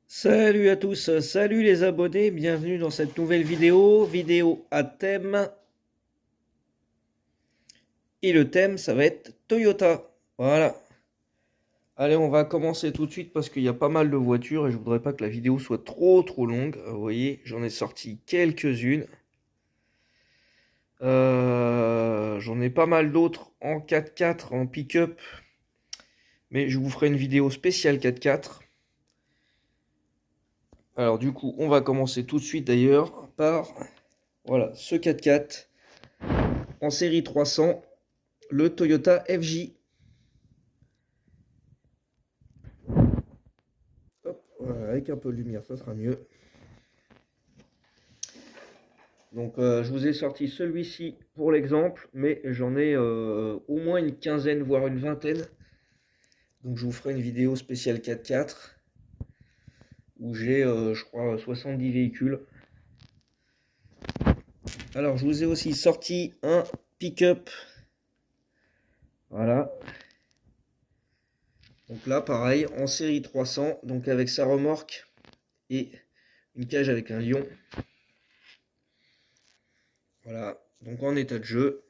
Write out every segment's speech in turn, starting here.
Salut à tous, salut les abonnés, bienvenue dans cette nouvelle vidéo à thème. Et le thème, ça va être Toyota. Voilà. Allez, on va commencer tout de suite parce qu'il y a pas mal de voitures et je voudrais pas que la vidéo soit trop longue. Vous voyez, j'en ai sorti quelques-unes. J'en ai pas mal d'autres en 4x4, en pick-up. Mais je vous ferai une vidéo spéciale 4x4. Alors du coup, on va commencer tout de suite d'ailleurs par voilà, ce 4x4 en série 300, le Toyota FJ. Hop, voilà, avec un peu de lumière, ça sera mieux. Donc je vous ai sorti celui-ci pour l'exemple, mais j'en ai au moins une quinzaine, voire une vingtaine. Donc je vous ferai une vidéo spéciale 4x4 où j'ai, je crois, 70 véhicules. Alors je vous ai aussi sorti un pick-up. Voilà. Donc là, pareil, en série 300, donc avec sa remorque et une cage avec un lion. Voilà, donc en état de jeu.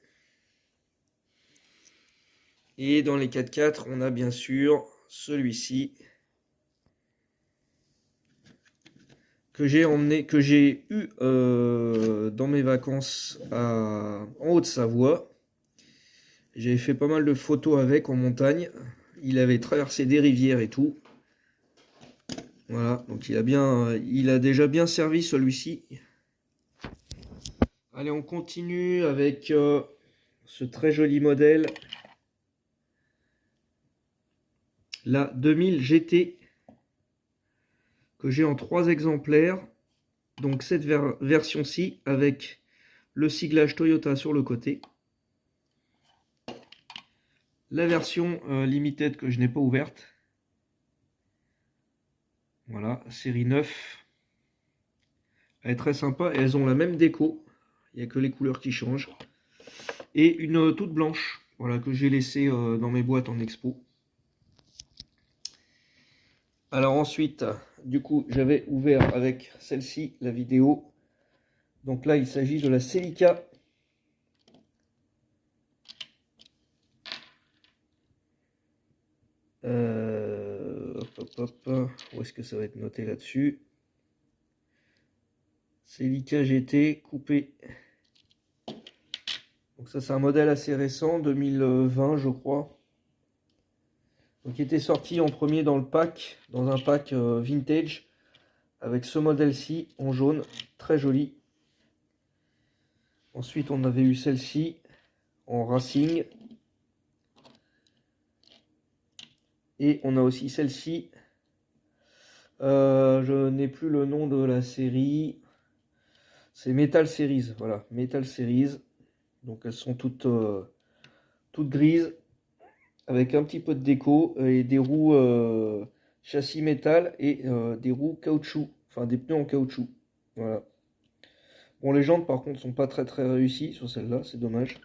Et dans les 4x4, on a bien sûr celui-ci que j'ai eu dans mes vacances en Haute-Savoie. J'avais fait pas mal de photos avec en montagne. Il avait traversé des rivières et tout. Voilà, donc il a déjà bien servi celui-ci. Allez, on continue avec ce très joli modèle, la 2000 GT, que j'ai en 3 exemplaires. Donc cette version-ci avec le siglage Toyota sur le côté. La version limited que je n'ai pas ouverte. Voilà, série 9. Elle est très sympa et elles ont la même déco. Il n'y a que les couleurs qui changent. Et une toute blanche, voilà, que j'ai laissée dans mes boîtes en expo. Alors ensuite, du coup, j'avais ouvert avec celle-ci la vidéo. Donc là, il s'agit de la Celica. Où est-ce que ça va être noté là-dessus? Celica GT coupé. Donc ça, c'est un modèle assez récent, 2020 je crois. Donc il était sorti en premier dans le pack, dans un pack vintage, avec ce modèle-ci en jaune, très joli. Ensuite on avait eu celle-ci en racing. Et on a aussi celle-ci. Je n'ai plus le nom de la série. C'est Metal Series, voilà, Metal Series. Donc elles sont toutes grises, avec un petit peu de déco et des roues châssis métal et des roues caoutchouc, enfin des pneus en caoutchouc. Voilà. Bon, les jantes par contre sont pas très réussies sur celle-là, c'est dommage.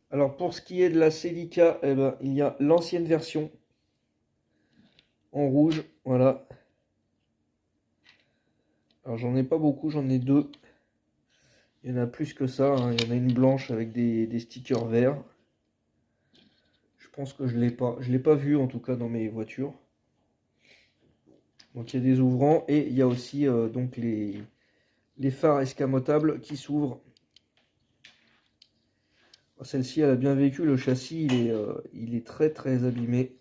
Alors pour ce qui est de la Celica, eh ben, il y a l'ancienne version en rouge, voilà. Alors j'en ai pas beaucoup, j'en ai 2. Il y en a plus que ça, hein. Il y en a une blanche avec des stickers verts. Je pense que je l'ai pas vu en tout cas dans mes voitures. Donc il y a des ouvrants et il y a aussi donc les phares escamotables qui s'ouvrent. Celle-ci elle a bien vécu, le châssis il est très abîmé.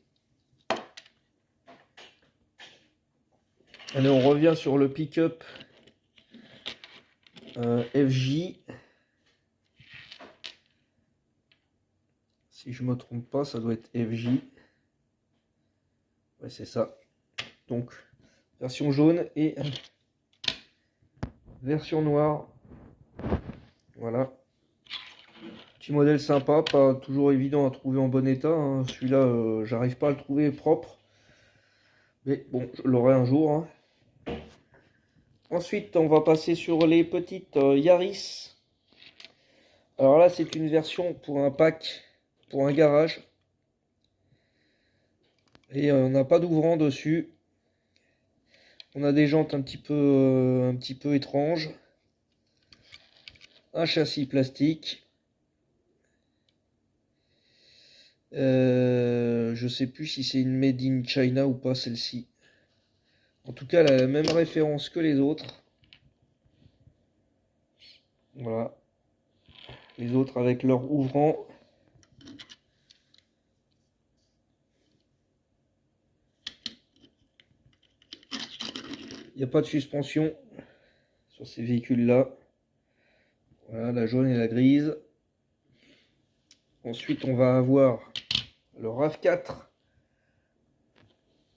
Allez, on revient sur le pick-up FJ. Si je me trompe pas, ça doit être FJ. Ouais, c'est ça. Donc, version jaune et version noire. Voilà. Petit modèle sympa, pas toujours évident à trouver en bon état, hein. Celui-là, j'arrive pas à le trouver propre. Mais bon, je l'aurai un jour, hein. Ensuite, on va passer sur les petites Yaris. Alors là, c'est une version pour un pack, pour un garage. Et on n'a pas d'ouvrant dessus. On a des jantes un petit peu étranges. Un châssis plastique. Je sais plus si c'est une Made in China ou pas celle-ci. En tout cas, elle a la même référence que les autres. Voilà. Les autres avec leur ouvrant. Il n'y a pas de suspension sur ces véhicules-là. Voilà, la jaune et la grise. Ensuite, on va avoir le RAV4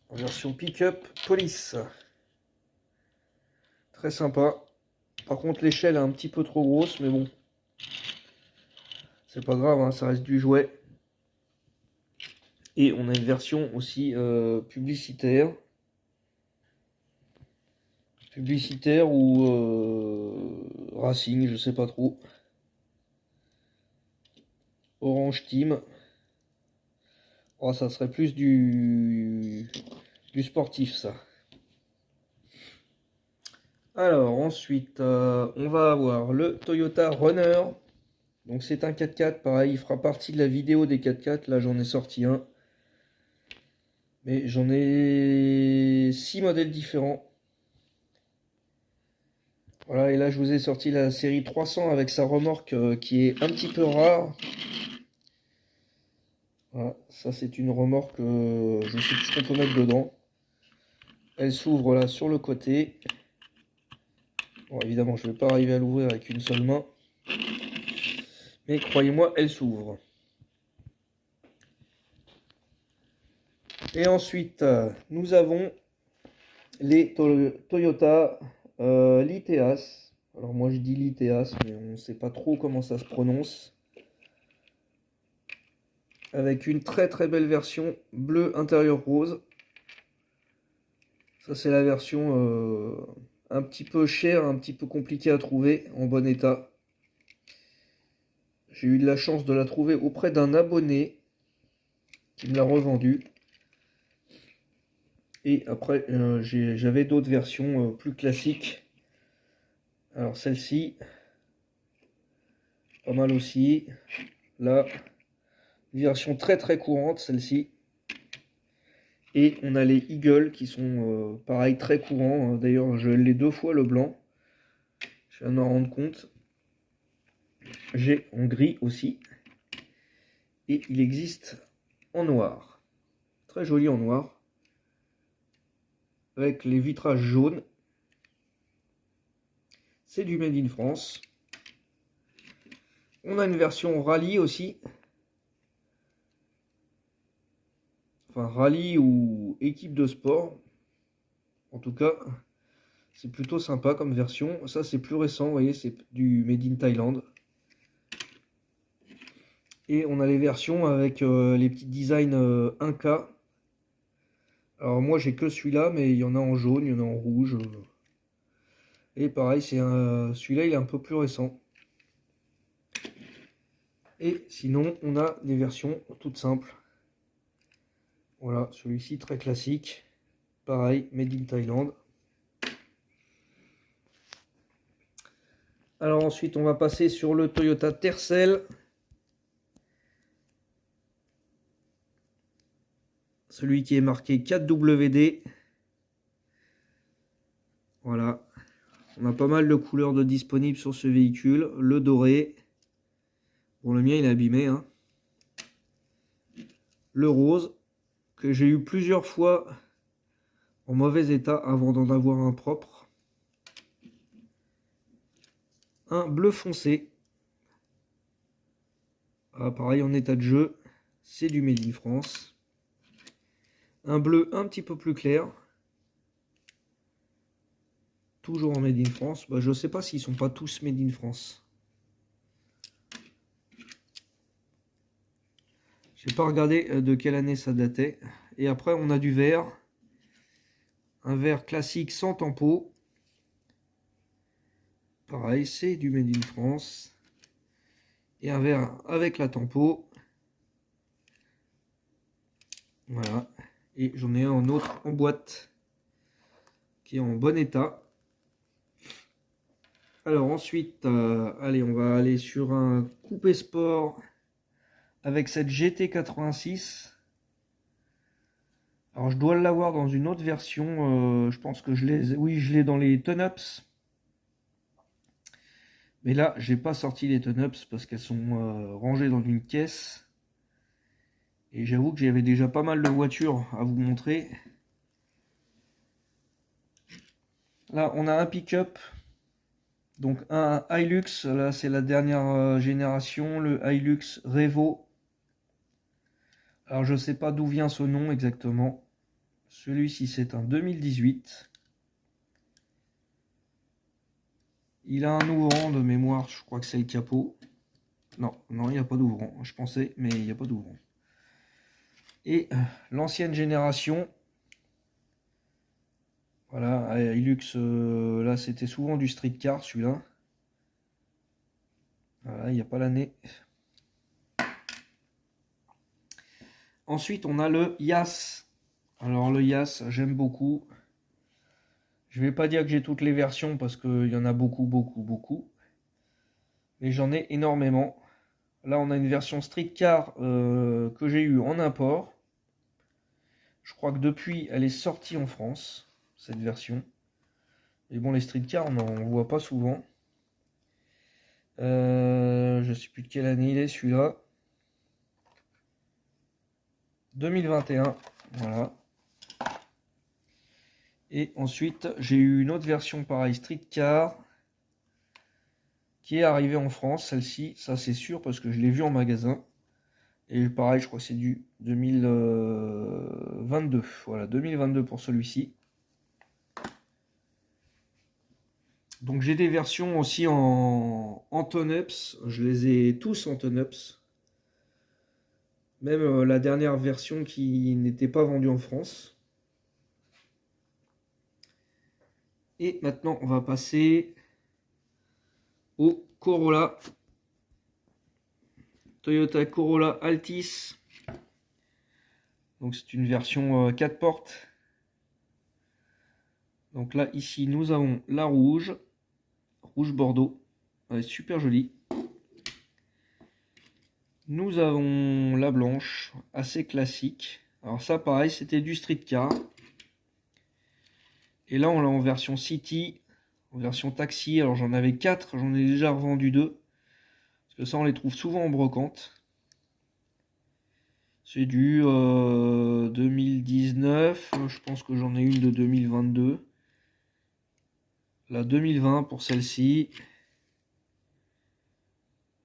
en version pick-up police. Très sympa. Par contre, l'échelle est un petit peu trop grosse, mais bon. C'est pas grave, hein, ça reste du jouet. Et on a une version aussi publicitaire. Publicitaire ou Racing, je sais pas trop. Orange Team. Oh, ça serait plus du sportif, ça. Alors, ensuite, on va avoir le Toyota Runner. Donc, c'est un 4x4. Pareil, il fera partie de la vidéo des 4x4. Là, j'en ai sorti un. Mais j'en ai 6 modèles différents. Voilà, et là, je vous ai sorti la série 300 avec sa remorque qui est un petit peu rare. Voilà, ça c'est une remorque, je sais plus ce qu'on peut mettre dedans. Elle s'ouvre là sur le côté. Bon, évidemment, je ne vais pas arriver à l'ouvrir avec une seule main. Mais croyez-moi, elle s'ouvre. Et ensuite, nous avons les Toyota Liteas. Alors moi je dis Liteas, mais on ne sait pas trop comment ça se prononce. Avec une très très belle version bleu intérieur rose. Ça c'est la version un petit peu chère, un petit peu compliquée à trouver, en bon état. J'ai eu de la chance de la trouver auprès d'un abonné qui me l'a revendue. Et après j'avais d'autres versions plus classiques. Alors celle-ci, pas mal aussi. Là, une version très très courante celle-ci. Et on a les Eagle qui sont pareil très courants. D'ailleurs, je l'ai 2 fois le blanc. Je viens de m'en rendre compte. J'ai en gris aussi. Et il existe en noir. Très joli en noir. Avec les vitrages jaunes. C'est du Made in France. On a une version rallye aussi. Enfin, rallye ou équipe de sport. En tout cas, c'est plutôt sympa comme version. Ça, c'est plus récent, vous voyez, c'est du Made in Thailand. Et on a les versions avec les petits designs 1K. Alors moi, j'ai que celui-là, mais il y en a en jaune, il y en a en rouge. Et pareil, celui-là, il est un peu plus récent. Et sinon, on a des versions toutes simples. Voilà, celui-ci très classique. Pareil, Made in Thailand. Alors ensuite, on va passer sur le Toyota Tercel. Celui qui est marqué 4WD. Voilà. On a pas mal de couleurs de disponibles sur ce véhicule. Le doré. Bon, le mien, il est abîmé, hein. Le rose, que j'ai eu plusieurs fois en mauvais état avant d'en avoir un propre. Un bleu foncé. Ah, pareil, en état de jeu. C'est du Made in France. Un bleu un petit peu plus clair. Toujours en Made in France. Bah, je ne sais pas s'ils sont pas tous Made in France. J'ai pas regardé de quelle année ça datait. Et après, on a du vert. Un vert classique sans tempo. Pareil, c'est du Made in France. Et un vert avec la tempo. Voilà. Et j'en ai un autre en boîte qui est en bon état. Alors ensuite, allez, on va aller sur un coupé sport avec cette GT86. Alors je dois l'avoir dans une autre version, je pense que oui, je l'ai dans les Ton-Ups. Mais là, j'ai pas sorti les Ton-Ups parce qu'elles sont rangées dans une caisse. Et j'avoue que j'avais déjà pas mal de voitures à vous montrer. Là, on a un pick-up. Donc un Hilux, là c'est la dernière génération, le Hilux Revo. Alors je sais pas d'où vient ce nom exactement. Celui-ci c'est un 2018. Il a un ouvrant de mémoire, je crois que c'est le capot. Non, non, il n'y a pas d'ouvrant. Je pensais, mais il n'y a pas d'ouvrant. Et l'ancienne génération. Voilà, Hilux, là c'était souvent du street car celui-là. Voilà, il n'y a pas l'année. Ensuite, on a le Yas. Alors le Yas, j'aime beaucoup. Je vais pas dire que j'ai toutes les versions parce qu'il y en a beaucoup, beaucoup, beaucoup. Mais j'en ai énormément. Là, on a une version street car que j'ai eue en import. Je crois que depuis, elle est sortie en France, cette version. Mais bon, les street cars, on n'en voit pas souvent. Je sais plus de quelle année il est celui-là. 2021, voilà. Et ensuite, j'ai eu une autre version pareil, street car, qui est arrivée en France, celle-ci, ça c'est sûr parce que je l'ai vue en magasin. Et pareil, je crois que c'est du 2022. Voilà, 2022 pour celui-ci. Donc j'ai des versions aussi en Ton-Ups. Je les ai tous en Ton-Ups. Même la dernière version qui n'était pas vendue en France. Et maintenant, on va passer au Corolla. Toyota Corolla Altis. Donc c'est une version 4 portes. Donc là, ici, nous avons la rouge. Rouge bordeaux. Elle est super jolie. Nous avons la blanche, assez classique. Alors ça, pareil, c'était du street car. Et là, on l'a en version City, en version taxi. Alors j'en avais 4, j'en ai déjà revendu 2. Parce que ça, on les trouve souvent en brocante. C'est du 2019. Je pense que j'en ai une de 2022. La 2020 pour celle-ci.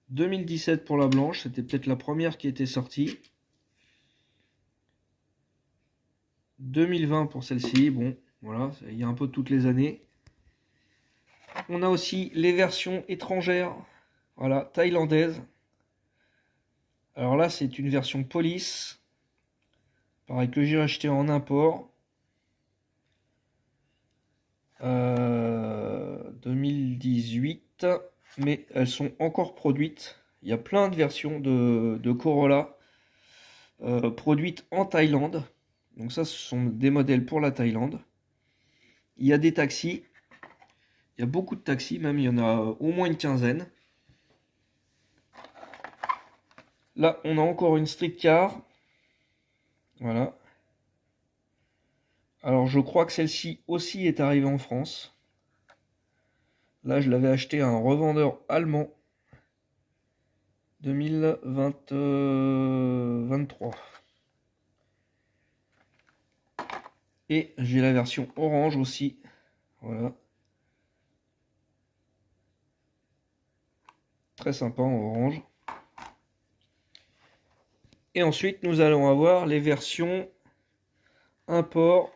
2017 pour la blanche. C'était peut-être la première qui était sortie. 2020 pour celle-ci. Bon, voilà, il y a un peu toutes les années. On a aussi les versions étrangères. Voilà, thaïlandaises. Alors là, c'est une version police. Pareil que j'ai acheté en import. 2018. Mais elles sont encore produites. Il y a plein de versions de Corolla produites en Thaïlande. Donc ça, ce sont des modèles pour la Thaïlande. Il y a des taxis. Il y a beaucoup de taxis, même il y en a au moins une quinzaine. Là, on a encore une street car. Voilà. Alors, je crois que celle-ci aussi est arrivée en France. Là, je l'avais acheté à un revendeur allemand. 2023. Et j'ai la version orange aussi. Voilà. Très sympa en orange. Et ensuite, nous allons avoir les versions import.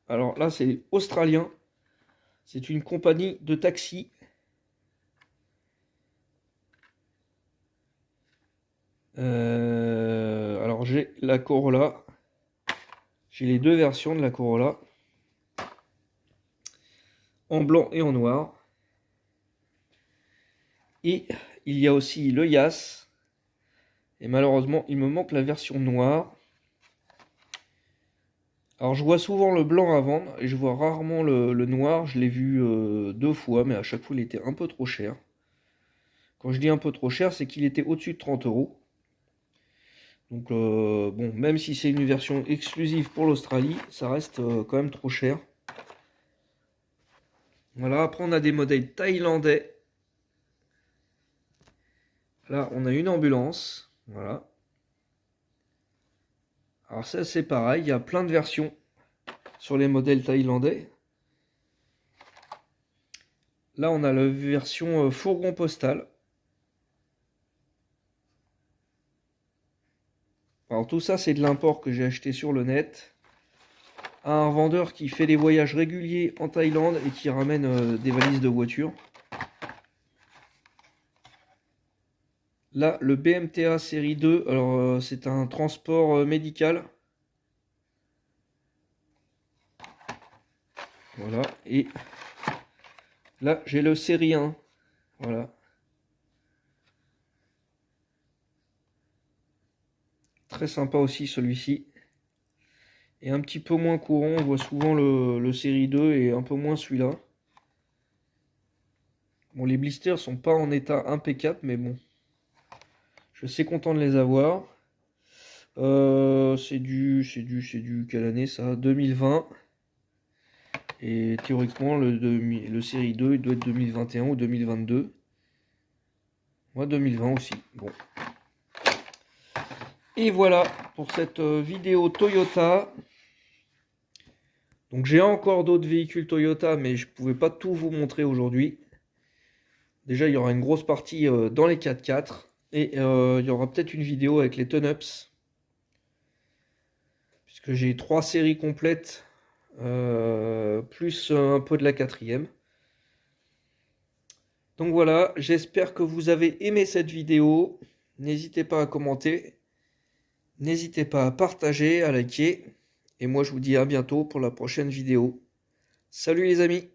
Alors là, c'est australien. C'est une compagnie de taxi. Alors j'ai la Corolla. J'ai les deux versions de la Corolla. En blanc et en noir. Et il y a aussi le Yas. Et malheureusement, il me manque la version noire. Alors je vois souvent le blanc à vendre et je vois rarement le noir. Je l'ai vu 2 fois, mais à chaque fois il était un peu trop cher. Quand je dis un peu trop cher, c'est qu'il était au-dessus de 30 euros. Donc bon, même si c'est une version exclusive pour l'Australie, ça reste quand même trop cher. Voilà, après on a des modèles thaïlandais. Là, on a une ambulance. Voilà. Alors ça, c'est pareil, il y a plein de versions sur les modèles thaïlandais. Là, on a la version fourgon postal. Alors tout ça, c'est de l'import que j'ai acheté sur le net à un vendeur qui fait des voyages réguliers en Thaïlande et qui ramène des valises de voiture. Là, le BMTA série 2, alors c'est un transport médical. Voilà, et là, j'ai le série 1. Voilà. Très sympa aussi celui-ci. Et un petit peu moins courant, on voit souvent le série 2 et un peu moins celui-là. Bon, les blisters sont pas en état impeccable, mais bon. Je suis content de les avoir. C'est du quelle année ça? 2020. Et théoriquement, le série 2, il doit être 2021 ou 2022. Moi, 2020 aussi. Bon. Et voilà pour cette vidéo Toyota. Donc j'ai encore d'autres véhicules Toyota, mais je ne pouvais pas tout vous montrer aujourd'hui. Déjà, il y aura une grosse partie dans les 4x4. Et il y aura peut-être une vidéo avec les Ton-Ups. Puisque j'ai 3 séries complètes, plus un peu de la 4e. Donc voilà, j'espère que vous avez aimé cette vidéo. N'hésitez pas à commenter. N'hésitez pas à partager, à liker. Et moi, je vous dis à bientôt pour la prochaine vidéo. Salut les amis!